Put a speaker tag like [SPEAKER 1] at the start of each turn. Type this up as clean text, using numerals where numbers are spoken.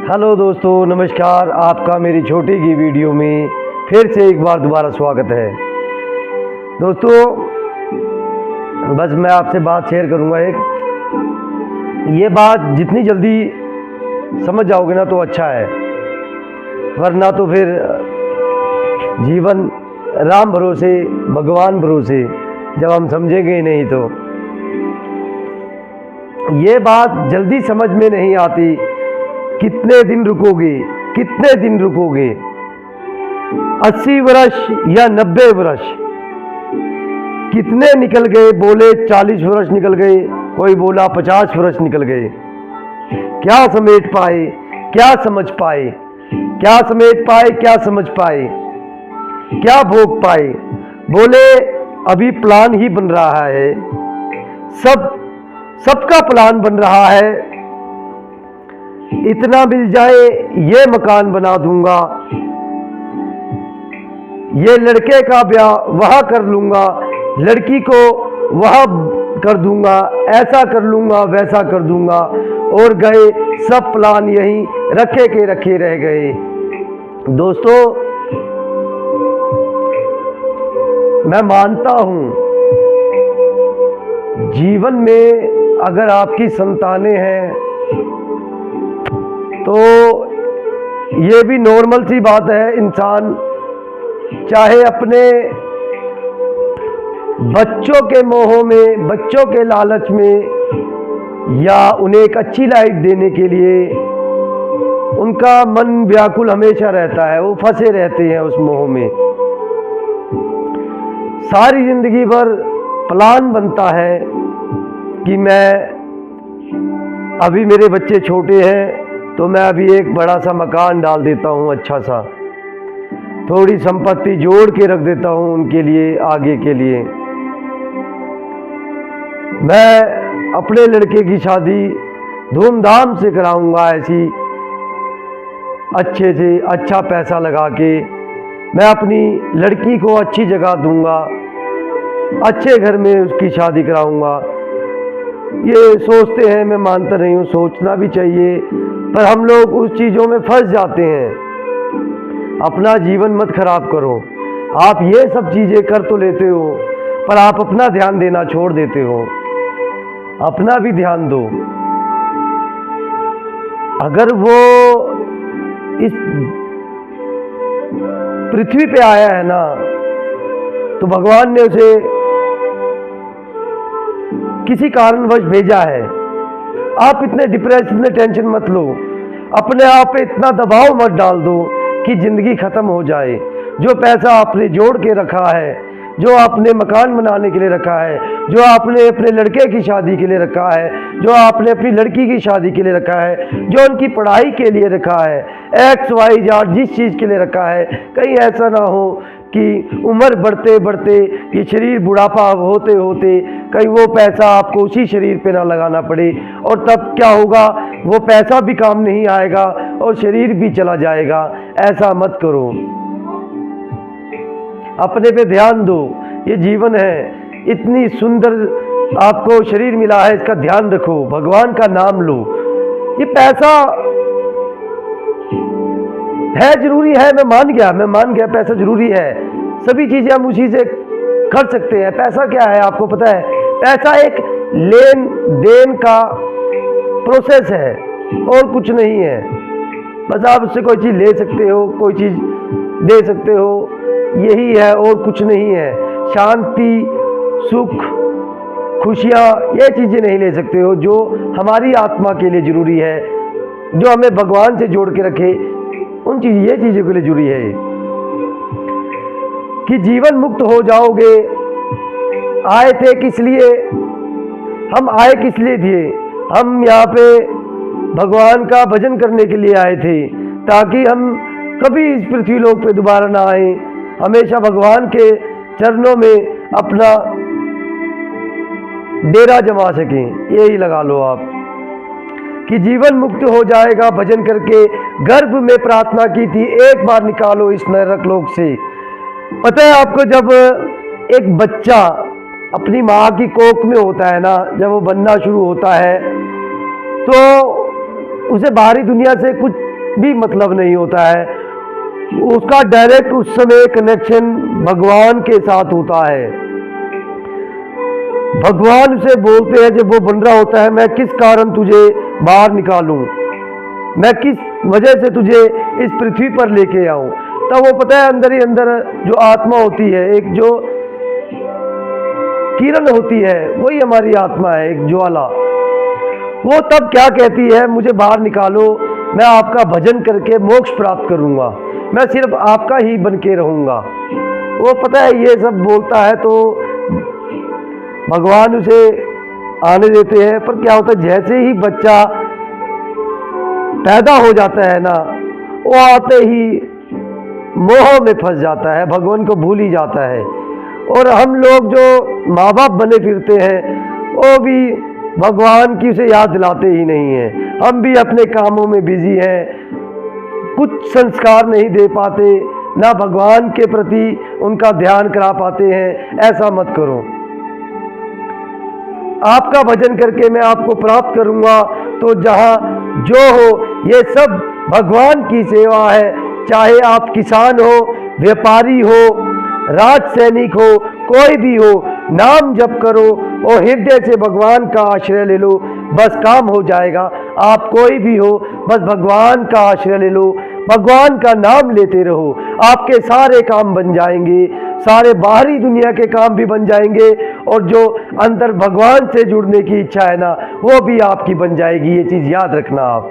[SPEAKER 1] Hello दोस्तों, नमस्कार। आपका मेरी छोटी की वीडियो में फिर से एक बार दोबारा स्वागत है। दोस्तों, बस मैं आपसे बात शेयर करूंगा ये बात जितनी जल्दी समझ जाओगे ना तो अच्छा है, वरना तो फिर जीवन राम भरोसे भगवान भरोसे जब हम समझेंगे ही नहीं तो ये बात जल्दी समझ में नहीं आती। कितने दिन रुकोगे, कितने दिन रुकोगे? 80 वर्ष या 90 वर्ष? कितने निकल गए? बोले 40 वर्ष निकल गए, कोई बोला 50 वर्ष निकल गए। क्या समेट पाए, क्या समझ पाए, क्या समेट पाए, क्या समझ पाए, क्या भोग पाए? बोले अभी प्लान ही बन रहा है, सबका प्लान बन रहा है। इतना मिल जाए ये मकान बना दूंगा, ये लड़के का ब्याह वहां कर लूंगा, लड़की को वहां कर दूंगा, ऐसा कर लूंगा, वैसा कर दूंगा। और गए सब प्लान यहीं रखे के रखे रह गए। दोस्तों, मैं मानता हूं जीवन में अगर आपकी संतानें हैं तो ये भी नॉर्मल सी बात है। इंसान चाहे अपने बच्चों के मोह में, बच्चों के लालच में, या उन्हें एक अच्छी लाइफ देने के लिए उनका मन व्याकुल हमेशा रहता है, वो फंसे रहते हैं उस मोह में। सारी जिंदगी भर प्लान बनता है कि मैं, अभी मेरे बच्चे छोटे हैं तो मैं अभी एक बड़ा सा मकान डाल देता हूँ, अच्छा सा, थोड़ी संपत्ति जोड़ के रख देता हूँ उनके लिए, आगे के लिए। मैं अपने लड़के की शादी धूमधाम से कराऊंगा, ऐसी अच्छे से अच्छा पैसा लगा के मैं अपनी लड़की को अच्छी जगह दूंगा, अच्छे घर में उसकी शादी कराऊंगा। ये सोचते हैं, मैं मानता नहीं हूँ, सोचना भी चाहिए, पर हम लोग उस चीज़ों में फंस जाते हैं। अपना जीवन मत खराब करो। आप ये सब चीज़ें कर तो लेते हो, पर आप अपना ध्यान देना छोड़ देते हो। अपना भी ध्यान दो। अगर वो इस पृथ्वी पे आया है ना, तो भगवान ने उसे किसी कारणवश भेजा है। आप इतने डिप्रेस, इतने टेंशन मत लो, अपने आप पे इतना दबाव मत डाल दो कि जिंदगी खत्म हो जाए। जो पैसा आपने जोड़ के रखा है, जो आपने मकान बनाने के लिए रखा है, जो आपने अपने लड़के की शादी के लिए रखा है, जो आपने अपनी लड़की की शादी के लिए रखा है, जो उनकी पढ़ाई के लिए रखा है, XYZ जिस चीज़ के लिए रखा है, कहीं ऐसा ना हो कि उम्र बढ़ते बढ़ते, ये शरीर बुढ़ापा होते होते कहीं वो पैसा आपको उसी शरीर पे ना लगाना पड़े, और तब क्या होगा, वो पैसा भी काम नहीं आएगा और शरीर भी चला जाएगा। ऐसा मत करो, अपने पे ध्यान दो। ये जीवन है, इतनी सुंदर आपको शरीर मिला है, इसका ध्यान रखो, भगवान का नाम लो। ये पैसा है, जरूरी है, मैं मान गया पैसा जरूरी है। सभी चीजें हम उसी से कर सकते हैं। पैसा क्या है आपको पता है? पैसा एक लेन देन का प्रोसेस है और कुछ नहीं है। बस आप उससे कोई चीज़ ले सकते हो, कोई चीज़ दे सकते हो, यही है और कुछ नहीं है। शांति, सुख, खुशियाँ, ये चीज़ें नहीं ले सकते हो जो हमारी आत्मा के लिए जरूरी है, जो हमें भगवान से जोड़ के रखे। उन ये चीज़ों के लिए जरूरी है कि जीवन मुक्त हो जाओगे। आए थे किस लिए? हम आए किस लिए थे? हम यहाँ पे भगवान का भजन करने के लिए आए थे, ताकि हम कभी इस पृथ्वी लोक पे दोबारा ना आए, हमेशा भगवान के चरणों में अपना डेरा जमा सकें। यही लगा लो आप कि जीवन मुक्त हो जाएगा भजन करके। गर्भ में प्रार्थना की थी, एक बार निकालो इस नरक लोक से। पता है आपको, जब एक बच्चा अपनी माँ की कोख में होता है ना, जब वो बनना शुरू होता है तो उसे बाहरी दुनिया से कुछ भी मतलब नहीं होता है, उसका डायरेक्ट उस समय कनेक्शन भगवान के साथ होता है। भगवान उसे बोलते हैं जब वो बन रहा होता है, मैं किस कारण तुझे बाहर निकालूं, मैं किस वजह से तुझे इस पृथ्वी पर लेके आऊं। तब वो पता है अंदर ही अंदर जो आत्मा होती है, एक जो किरण होती है, वही हमारी आत्मा है, एक ज्वाला। वो तब क्या कहती है, मुझे बाहर निकालो, मैं आपका भजन करके मोक्ष प्राप्त करूंगा, मैं सिर्फ आपका ही बन के रहूंगा। वो पता है ये सब बोलता है तो भगवान उसे आने देते हैं। पर क्या होता है, जैसे ही बच्चा पैदा हो जाता है ना, वो आते ही मोह में फंस जाता है, भगवान को भूल ही जाता है। और हम लोग जो माँ बाप बने फिरते हैं, वो भी भगवान की उसे याद दिलाते ही नहीं है। हम भी अपने कामों में बिजी हैं, कुछ संस्कार नहीं दे पाते, ना भगवान के प्रति उनका ध्यान करा पाते हैं। ऐसा मत करो, आपका भजन करके मैं आपको प्राप्त करूंगा। तो जहाँ जो हो, ये सब भगवान की सेवा है। चाहे आप किसान हो, व्यापारी हो, राज सैनिक हो, कोई भी हो, नाम जप करो और हृदय से भगवान का आश्रय ले लो, बस काम हो जाएगा। आप कोई भी हो, बस भगवान का आश्रय ले लो, भगवान का नाम लेते रहो, आपके सारे काम बन जाएंगे, सारे बाहरी दुनिया के काम भी बन जाएंगे, और जो अंदर भगवान से जुड़ने की इच्छा है ना, वो भी आपकी बन जाएगी। ये चीज़ याद रखना आप।